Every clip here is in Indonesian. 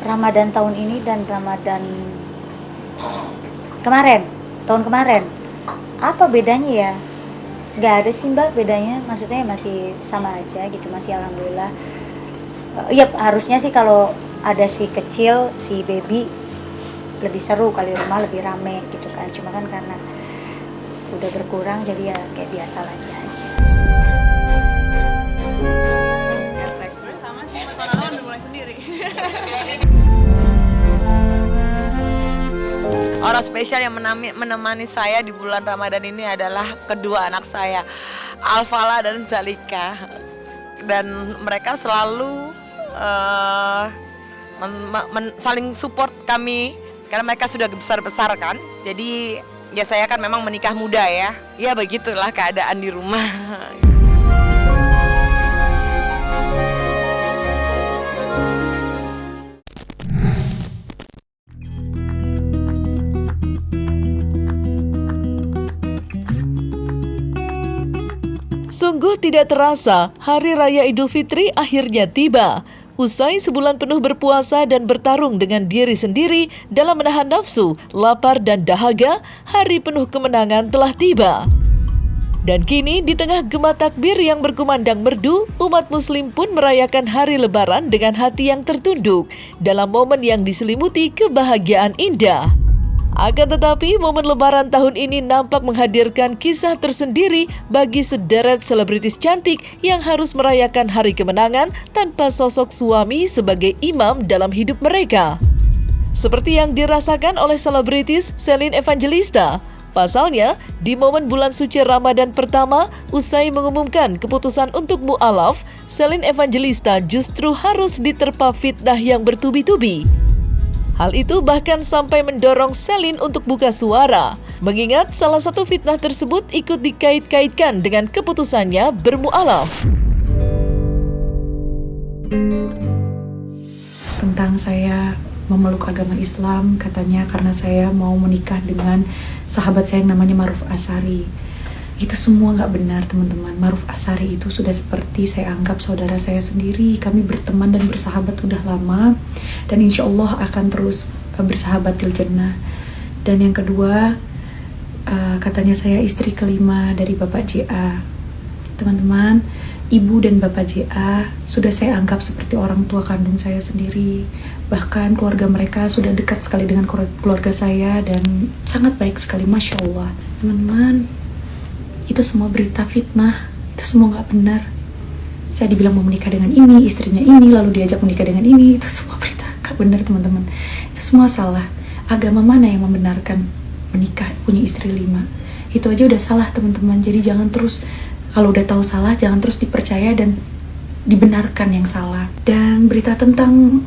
Ramadan tahun ini dan Ramadan kemarin, tahun kemarin, apa bedanya ya? Nggak ada sih Mbak bedanya, maksudnya masih sama aja gitu, masih alhamdulillah. Ya harusnya sih kalau ada si kecil, si baby lebih seru kali, rumah lebih rame gitu kan, cuma kan karena udah berkurang jadi ya kayak biasa lagi aja. Sama sih, tahun lalu udah mulai sendiri. Orang spesial yang menemani saya di bulan Ramadan ini adalah kedua anak saya, Alfala dan Zalika. Dan mereka selalu saling support kami karena mereka sudah besar-besar kan. Jadi ya saya kan memang menikah muda ya. Ya begitulah keadaan di rumah. Sungguh tidak terasa, Hari Raya Idul Fitri akhirnya tiba. Usai sebulan penuh berpuasa dan bertarung dengan diri sendiri dalam menahan nafsu, lapar dan dahaga, hari penuh kemenangan telah tiba. Dan kini di tengah gema takbir yang berkumandang merdu, umat muslim pun merayakan hari lebaran dengan hati yang tertunduk dalam momen yang diselimuti kebahagiaan indah. Akan tetapi, momen lebaran tahun ini nampak menghadirkan kisah tersendiri bagi sederet selebritis cantik yang harus merayakan hari kemenangan tanpa sosok suami sebagai imam dalam hidup mereka. Seperti yang dirasakan oleh selebritis Shelin Evangelista. Pasalnya, di momen bulan suci Ramadan pertama, usai mengumumkan keputusan untuk mu'alaf, Shelin Evangelista justru harus diterpa fitnah yang bertubi-tubi. Hal itu bahkan sampai mendorong Shelin untuk buka suara, mengingat salah satu fitnah tersebut ikut dikait-kaitkan dengan keputusannya bermu'alaf. Tentang saya memeluk agama Islam, katanya karena saya mau menikah dengan sahabat saya yang namanya Ma'ruf Ashari. Itu semua nggak benar, teman-teman. Ma'ruf Ashari itu sudah seperti saya anggap saudara saya sendiri. Kami berteman dan bersahabat udah lama, dan insya Allah akan terus bersahabat til jannah. Dan yang kedua, katanya saya istri kelima dari Bapak JA. Teman-teman, ibu dan Bapak JA sudah saya anggap seperti orang tua kandung saya sendiri. Bahkan keluarga mereka sudah dekat sekali dengan keluarga saya dan sangat baik sekali, Masya Allah. Teman-teman, itu semua berita fitnah, itu semua nggak benar. Saya dibilang mau menikah dengan ini, istrinya ini, lalu diajak menikah dengan ini, itu semua berita nggak benar, teman-teman. Itu semua salah. Agama mana yang membenarkan menikah punya istri 5? Itu aja udah salah, teman-teman. Jadi jangan terus, kalau udah tahu salah, jangan terus dipercaya dan dibenarkan yang salah. Dan berita tentang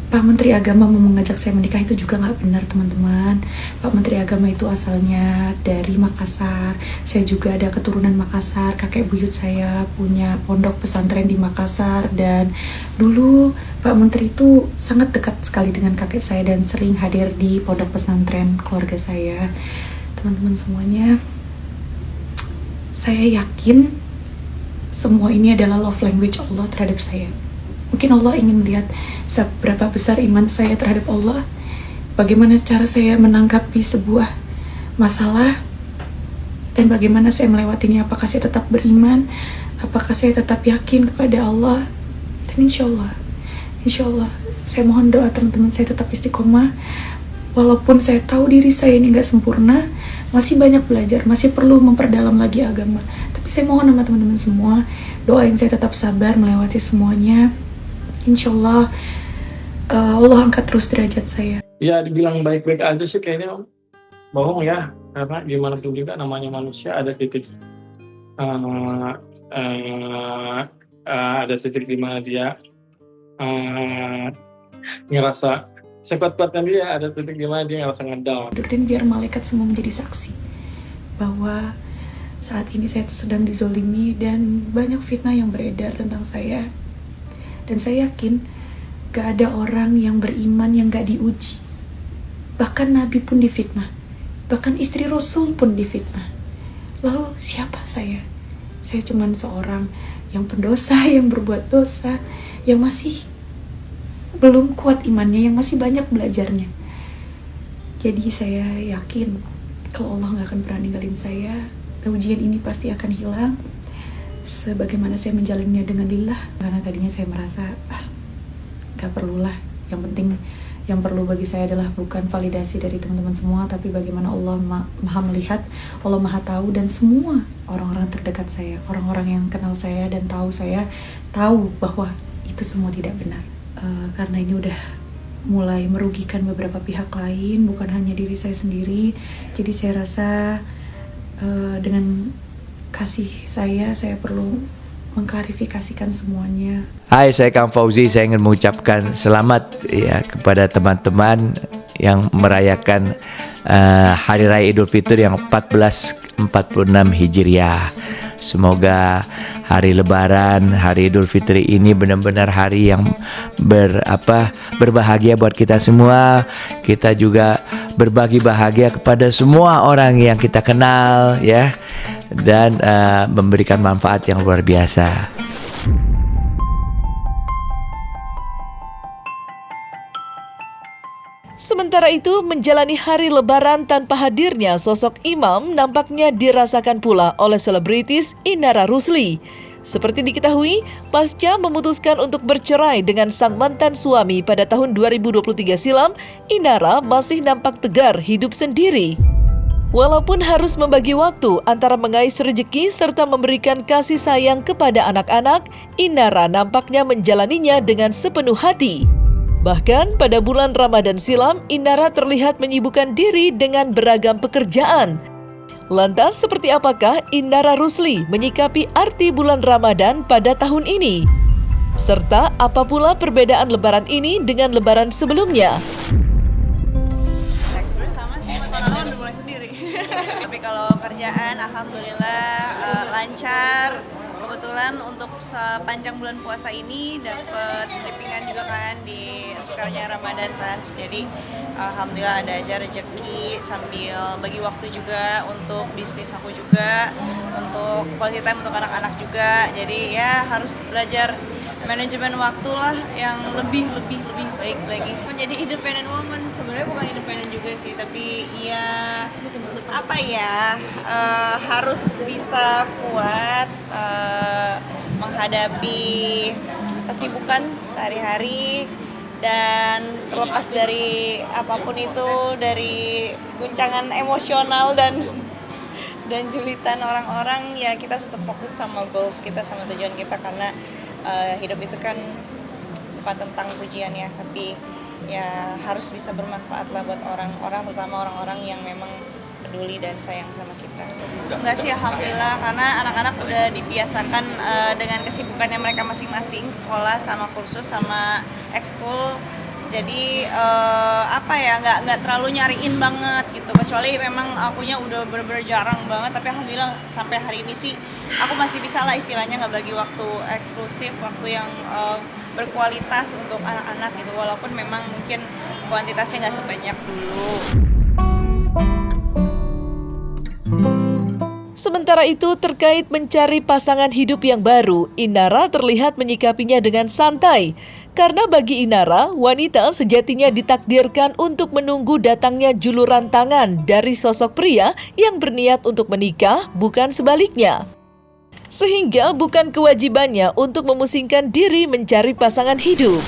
Pak Menteri Agama mau mengajak saya menikah itu juga nggak benar, teman-teman. Pak Menteri Agama itu asalnya dari Makassar. Saya juga ada keturunan Makassar. Kakek buyut saya punya pondok pesantren di Makassar. Dan dulu Pak Menteri itu sangat dekat sekali dengan kakek saya dan sering hadir di pondok pesantren keluarga saya. Teman-teman semuanya, saya yakin semua ini adalah love language Allah terhadap saya. Mungkin Allah ingin lihat seberapa besar iman saya terhadap Allah, bagaimana cara saya menanggapi sebuah masalah, dan bagaimana saya melewatinya. Apakah saya tetap beriman, apakah saya tetap yakin kepada Allah. Dan insya Allah, saya mohon doa teman-teman saya tetap istiqomah. Walaupun saya tahu diri saya ini gak sempurna, masih banyak belajar, masih perlu memperdalam lagi agama. Tapi saya mohon sama teman-teman semua, doain saya tetap sabar melewati semuanya. Insya Allah, Allah angkat terus derajat saya. Ya dibilang baik-baik aja sih kayaknya bohong ya, karena gimana pun juga namanya manusia ada titik di mana dia ngerasa sekuat-kuatnya dia, ada titik di mana dia ngerasa ngedown. Dan biar malaikat semua menjadi saksi bahwa saat ini saya sedang dizolimi dan banyak fitnah yang beredar tentang saya. Dan saya yakin gak ada orang yang beriman yang gak diuji. Bahkan Nabi pun difitnah. Bahkan istri Rasul pun difitnah. Lalu siapa saya? Saya cuma seorang yang pendosa, yang berbuat dosa, yang masih belum kuat imannya, yang masih banyak belajarnya. Jadi saya yakin kalau Allah gak akan pernah ninggalin saya. Ujian ini pasti akan hilang sebagaimana saya menjalannya dengan lillah. Karena tadinya saya merasa gak perlulah, yang penting yang perlu bagi saya adalah bukan validasi dari teman-teman semua, tapi bagaimana Allah maha melihat, Allah maha tahu, dan semua orang-orang terdekat saya, orang-orang yang kenal saya dan tahu saya, tahu bahwa itu semua tidak benar. Karena ini udah mulai merugikan beberapa pihak lain, bukan hanya diri saya sendiri. Jadi saya rasa dengan kasih saya perlu mengklarifikasikan semuanya. Hai, saya Kang Fauzi. Saya ingin mengucapkan selamat ya kepada teman-teman yang merayakan Hari Raya Idul Fitri yang 1446 Hijriah. Semoga hari Lebaran, hari Idul Fitri ini benar-benar hari yang berbahagia buat kita semua. Kita juga berbagi bahagia kepada semua orang yang kita kenal ya, dan memberikan manfaat yang luar biasa. Sementara itu, menjalani hari Lebaran tanpa hadirnya sosok imam nampaknya dirasakan pula oleh selebritis Inara Rusli. Seperti diketahui, pasca memutuskan untuk bercerai dengan sang mantan suami pada tahun 2023 silam, Inara masih nampak tegar hidup sendiri. Walaupun harus membagi waktu antara mengais rezeki serta memberikan kasih sayang kepada anak-anak, Inara nampaknya menjalaninya dengan sepenuh hati. Bahkan pada bulan Ramadan silam, Inara terlihat menyibukkan diri dengan beragam pekerjaan. Lantas, seperti apakah Inara Rusli menyikapi arti bulan Ramadan pada tahun ini? Serta apa pula perbedaan Lebaran ini dengan Lebaran sebelumnya? Sama sih, tahun lalu udah mulai sendiri. Tapi kalau kerjaan, alhamdulillah lancar. Kebetulan untuk sepanjang bulan puasa ini dapat strippingan juga kan di karya Ramadan Trans. Jadi alhamdulillah ada aja rezeki sambil bagi waktu juga untuk bisnis aku juga, untuk quality time untuk anak-anak juga. Jadi ya harus belajar manajemen waktu lah yang lebih baik lagi. Menjadi independent woman sebenarnya bukan independen juga sih, tapi ya harus bisa kuat menghadapi kesibukan sehari-hari, dan terlepas dari apapun itu, dari guncangan emosional dan julitan orang-orang, ya kita harus tetap fokus sama goals kita, sama tujuan kita, karena hidup itu kan bukan tentang pujian ya, tapi ya harus bisa bermanfaat lah buat orang-orang, terutama orang-orang yang memang peduli dan sayang sama kita. Enggak sih, alhamdulillah, karena anak-anak udah dibiasakan dengan kesibukannya mereka masing-masing, sekolah sama kursus sama ekskul. Jadi nggak terlalu nyariin banget gitu, kecuali memang akunya udah bener-bener jarang banget. Tapi alhamdulillah sampai hari ini sih aku masih bisa lah istilahnya nggak bagi waktu eksklusif, waktu yang berkualitas untuk anak-anak gitu, walaupun memang mungkin kuantitasnya nggak sebanyak dulu. Sementara itu, terkait mencari pasangan hidup yang baru, Inara terlihat menyikapinya dengan santai. Karena bagi Inara, wanita sejatinya ditakdirkan untuk menunggu datangnya juluran tangan dari sosok pria yang berniat untuk menikah, bukan sebaliknya. Sehingga bukan kewajibannya untuk memusingkan diri mencari pasangan hidup.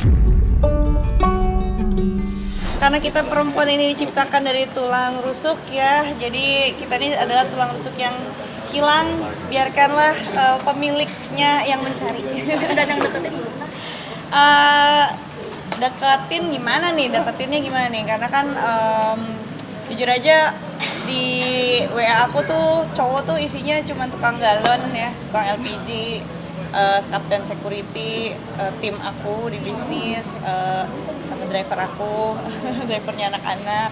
Karena kita perempuan ini diciptakan dari tulang rusuk ya, jadi kita ini adalah tulang rusuk yang hilang, biarkanlah pemiliknya yang mencari. Sudah ada yang deketin belum? Deketinnya gimana nih? Karena kan jujur aja di WA aku tuh cowok tuh isinya cuma tukang galon ya, tukang LPG, kapten security, tim aku di bisnis, sama driver aku, drivernya anak-anak.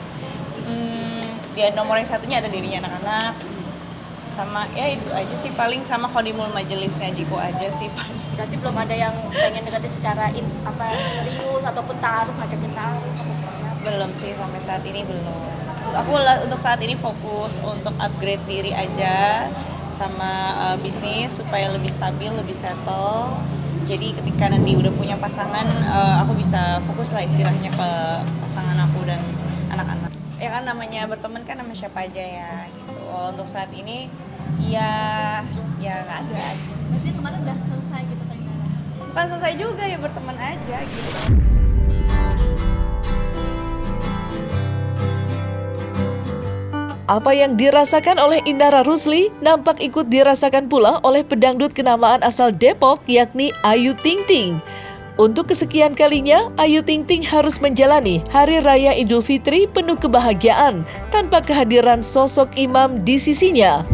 Dia nomor yang satunya ada dirinya anak-anak. Sama ya itu aja sih, paling sama khodimul majelis ngajiku aja sih. Berarti belum ada yang pengen deketin secara serius ataupun taruh, ngajakin taruh? Belum sih, sampai saat ini belum. Untuk saat ini fokus untuk upgrade diri aja sama bisnis supaya lebih stabil, lebih settle. Jadi ketika nanti udah punya pasangan, aku bisa fokus lah istilahnya ke pasangan aku dan anak-anak. Ya kan namanya berteman kan sama siapa aja ya gitu. Untuk saat ini ya nggak ada. Berarti kemarin udah selesai gitu kan? Bukan selesai juga ya, berteman aja gitu. Apa yang dirasakan oleh Indara Rusli nampak ikut dirasakan pula oleh pedangdut kenamaan asal Depok yakni Ayu Ting Ting. Untuk kesekian kalinya, Ayu Ting Ting harus menjalani Hari Raya Idul Fitri penuh kebahagiaan tanpa kehadiran sosok imam di sisinya.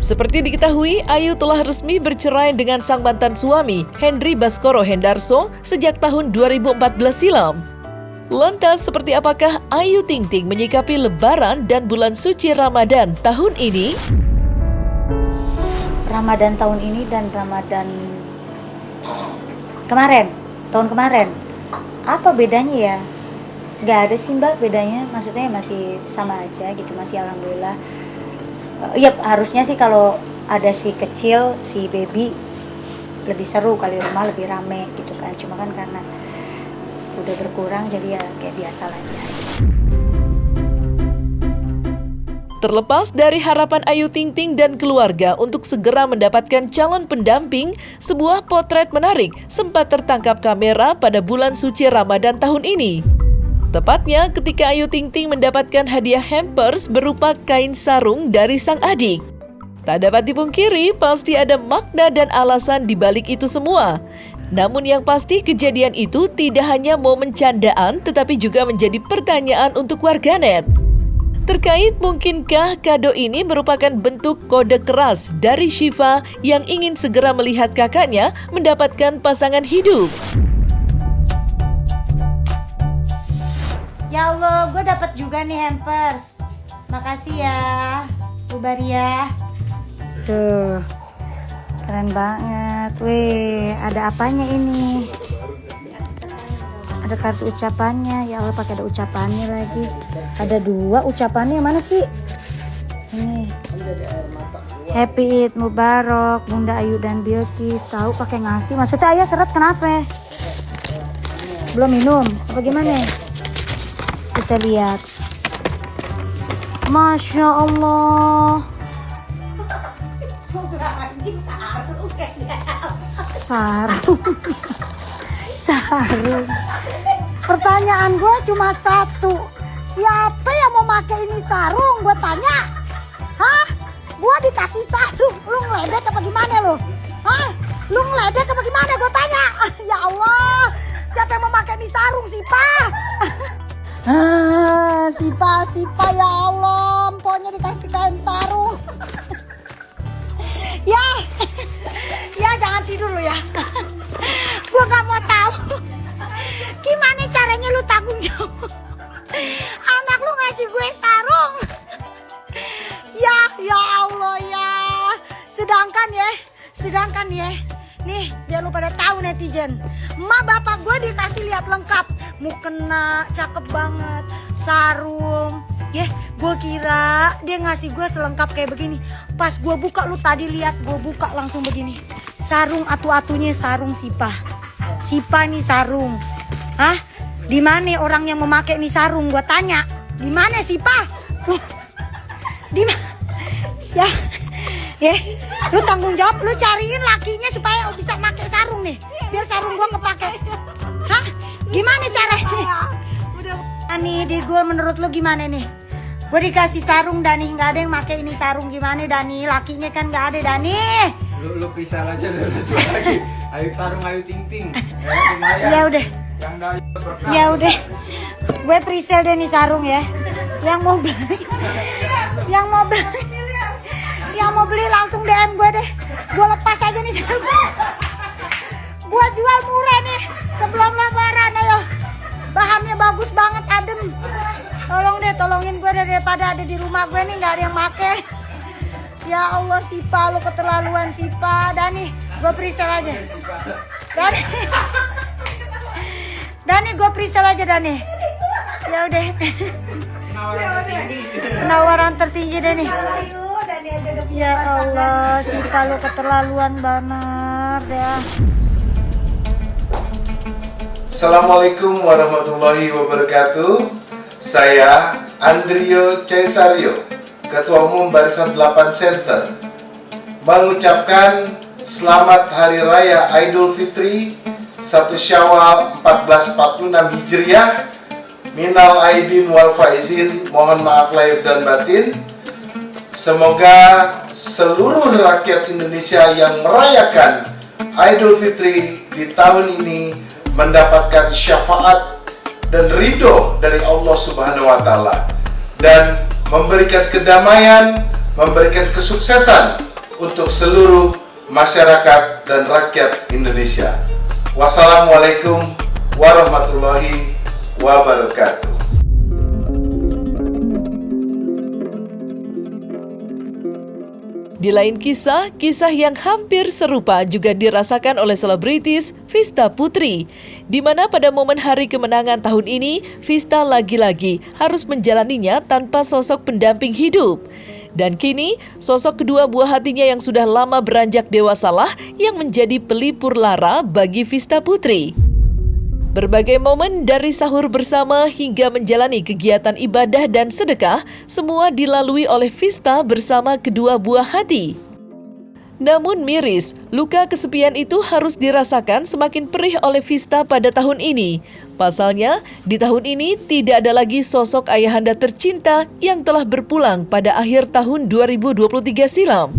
Seperti diketahui, Ayu telah resmi bercerai dengan sang mantan suami, Henry Baskoro Hendarso, sejak tahun 2014 silam. Lantas, seperti apakah Ayu Ting Ting menyikapi Lebaran dan bulan suci Ramadan tahun ini? Ramadan tahun ini dan Ramadan tahun kemarin, apa bedanya ya? Gak ada sih Mbak bedanya, maksudnya masih sama aja gitu, masih alhamdulillah. Ya harusnya sih kalau ada si kecil, si baby lebih seru kali, rumah lebih rame gitu kan. Cuma kan karena udah berkurang jadi ya kayak biasa lagi aja. Terlepas dari harapan Ayu Ting Ting dan keluarga untuk segera mendapatkan calon pendamping, sebuah potret menarik sempat tertangkap kamera pada bulan suci Ramadan tahun ini. Tepatnya ketika Ayu Ting Ting mendapatkan hadiah hampers berupa kain sarung dari sang adik. Tak dapat dipungkiri, pasti ada makna dan alasan di balik itu semua. Namun yang pasti kejadian itu tidak hanya momen candaan tetapi juga menjadi pertanyaan untuk warganet. Terkait mungkinkah kado ini merupakan bentuk kode keras dari Syifa yang ingin segera melihat kakaknya mendapatkan pasangan hidup. Ya Allah, gue dapat juga nih hampers. Makasih ya, Bu Baria. Tuh, keren banget. Wih, ada apanya ini? Ada kartu ucapannya. Ya Allah, pakai ada ucapannya lagi. Ada 2 ucapannya, mana sih? Ini. Happy Eid Mubarak, Bunda Ayu dan Bilqis. Tahu pakai ngasih. Maksudnya ayah seret kenapa? Belum minum? Apa gimana? Kita lihat. Masya Allah. Sarung. Sarung. Pertanyaan gue cuma satu. Siapa yang mau pakai ini sarung? Gue tanya. Hah? Gue dikasih sarung. Lu ngeledek apa gimana lu? Hah? Lu ngeledek apa gimana? Gue tanya. Ya Allah. Siapa yang mau pakai ini sarung sih, Pak? Sipa ya Allah, empoknya dikasih kain sarung. Ya jangan tidur lu ya. Gua gak mau tahu gimana caranya lu tanggung jawab. Anak lu ngasih gue sarung. Ya Allah ya. Sedangkan ya. Nih, biar lu pada tahu netizen. Emak bapak gue dikasih lihat lengkap. Mukena cakep banget, sarung. Gue kira dia ngasih gue selengkap kayak begini. Pas gue buka, lu tadi lihat gue buka langsung begini. Sarung atu-atunya sarung Sipa. Sipa nih sarung. Hah? Di mana orang yang memakai nih sarung? Gue tanya. Di mana Sipa? Di mana? Lu tanggung jawab, lu cariin lakinya supaya bisa pakai sarung nih. Biar sarung gue kepake. Hah? Gimana caranya? Dani, di gue menurut lu gimana nih? Gue dikasih sarung Dani, nggak ada yang pakai ini sarung, gimana Dani? Lakinya kan nggak ada Dani. Lu pisah aja jual lagi. Ayo sarung Ayu Ting Ting. Ya udah. Ya udah. Gue presale deh nih sarung ya. Yang mau beli langsung DM gue deh. Gue lepas aja nih sarung. Gue jual murah nih sebelum Lebaran, ayo. Bahannya bagus banget, adem. Tolongin gue deh, daripada ada di rumah gue nih nggak ada yang make. Ya Allah Sipa, lu keterlaluan Sipa. Dani, gue presale aja. Dani, gue presale aja Dani. Ya udah. Penawaran tertinggi Dani. Ya Allah, Sipa lu keterlaluan banget ya. Assalamualaikum warahmatullahi wabarakatuh. Saya Andrio Cesario, Ketua Umum Barisan 8 Center, mengucapkan selamat Hari Raya Idul Fitri 1 Syawal 1446 Hijriah. Minal aidin wal faizin, mohon maaf lahir dan batin. Semoga seluruh rakyat Indonesia yang merayakan Idul Fitri di tahun ini mendapatkan syafaat dan ridho dari Allah Subhanahu wa Ta'ala, dan memberikan kedamaian, memberikan kesuksesan untuk seluruh masyarakat dan rakyat Indonesia. Wassalamualaikum warahmatullahi wabarakatuh. Di lain kisah yang hampir serupa juga dirasakan oleh selebritis Vista Putri, di mana pada momen hari kemenangan tahun ini, Vista lagi-lagi harus menjalaninya tanpa sosok pendamping hidup. Dan kini, sosok kedua buah hatinya yang sudah lama beranjak dewasalah yang menjadi pelipur lara bagi Vista Putri. Berbagai momen dari sahur bersama hingga menjalani kegiatan ibadah dan sedekah, semua dilalui oleh Vista bersama kedua buah hati. Namun miris, luka kesepian itu harus dirasakan semakin perih oleh Vista pada tahun ini. Pasalnya, di tahun ini tidak ada lagi sosok ayahanda tercinta yang telah berpulang pada akhir tahun 2023 silam.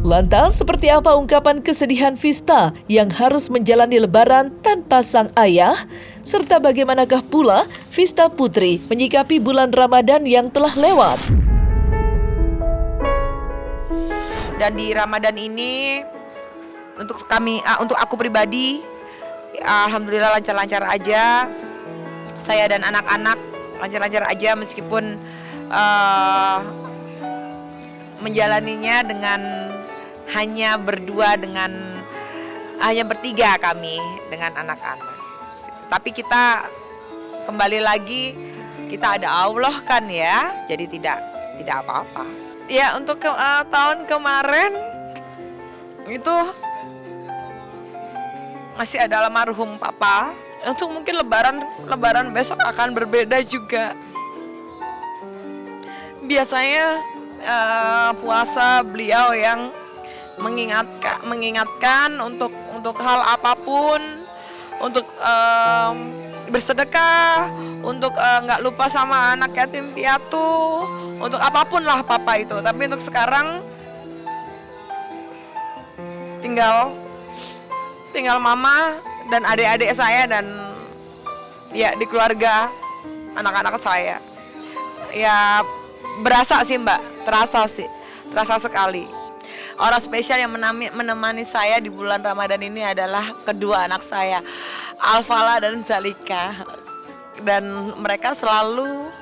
Lantas, seperti apa ungkapan kesedihan Vista yang harus menjalani lebaran tanpa sang ayah? Serta bagaimanakah pula Vista Putri menyikapi bulan Ramadan yang telah lewat? Dan di Ramadan ini untuk aku pribadi, alhamdulillah lancar-lancar aja. Saya dan anak-anak lancar-lancar aja, meskipun menjalaninya dengan hanya bertiga kami dengan anak-anak. Tapi kita kembali lagi, kita ada Allah kan ya, jadi tidak apa-apa. Ya, untuk tahun kemarin itu masih ada almarhum papa. Untuk mungkin lebaran besok akan berbeda juga. Biasanya puasa beliau yang mengingatkan untuk hal apapun, untuk bersedekah, untuk nggak lupa sama anak yatim piatu, untuk apapun lah papa itu. Tapi untuk sekarang tinggal mama dan adik-adik saya, dan ya di keluarga anak-anak saya. Ya berasa sih Mbak, terasa sekali. Orang spesial yang menemani saya di bulan Ramadan ini adalah kedua anak saya, Alfala dan Zalika. Dan mereka selalu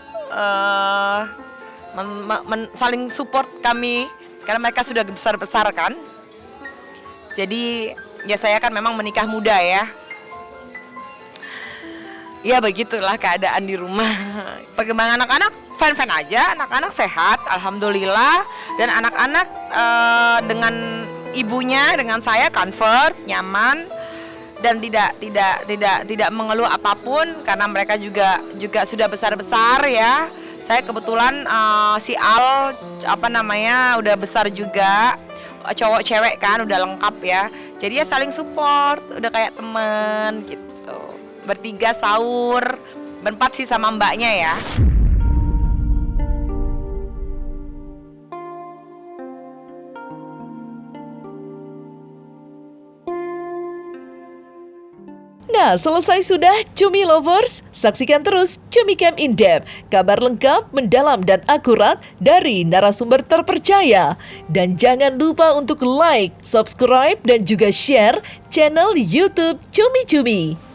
saling support kami, karena mereka sudah besar-besar kan. Jadi ya saya kan memang menikah muda ya. Ya begitulah keadaan di rumah. Perkembangan anak-anak fine-fine aja, anak-anak sehat, alhamdulillah. Dan anak-anak dengan ibunya, dengan saya comfort, nyaman, dan tidak mengeluh apapun, karena mereka juga sudah besar-besar ya. Saya kebetulan si Al udah besar juga, cowok cewek kan udah lengkap ya. Jadi ya saling support, udah kayak temen gitu. Bertiga sahur, berempat sih sama mbaknya ya. Nah, selesai sudah Cumi Lovers? Saksikan terus Cumi Camp In Depth, kabar lengkap, mendalam dan akurat dari narasumber terpercaya. Dan jangan lupa untuk like, subscribe dan juga share channel YouTube Cumi Cumi.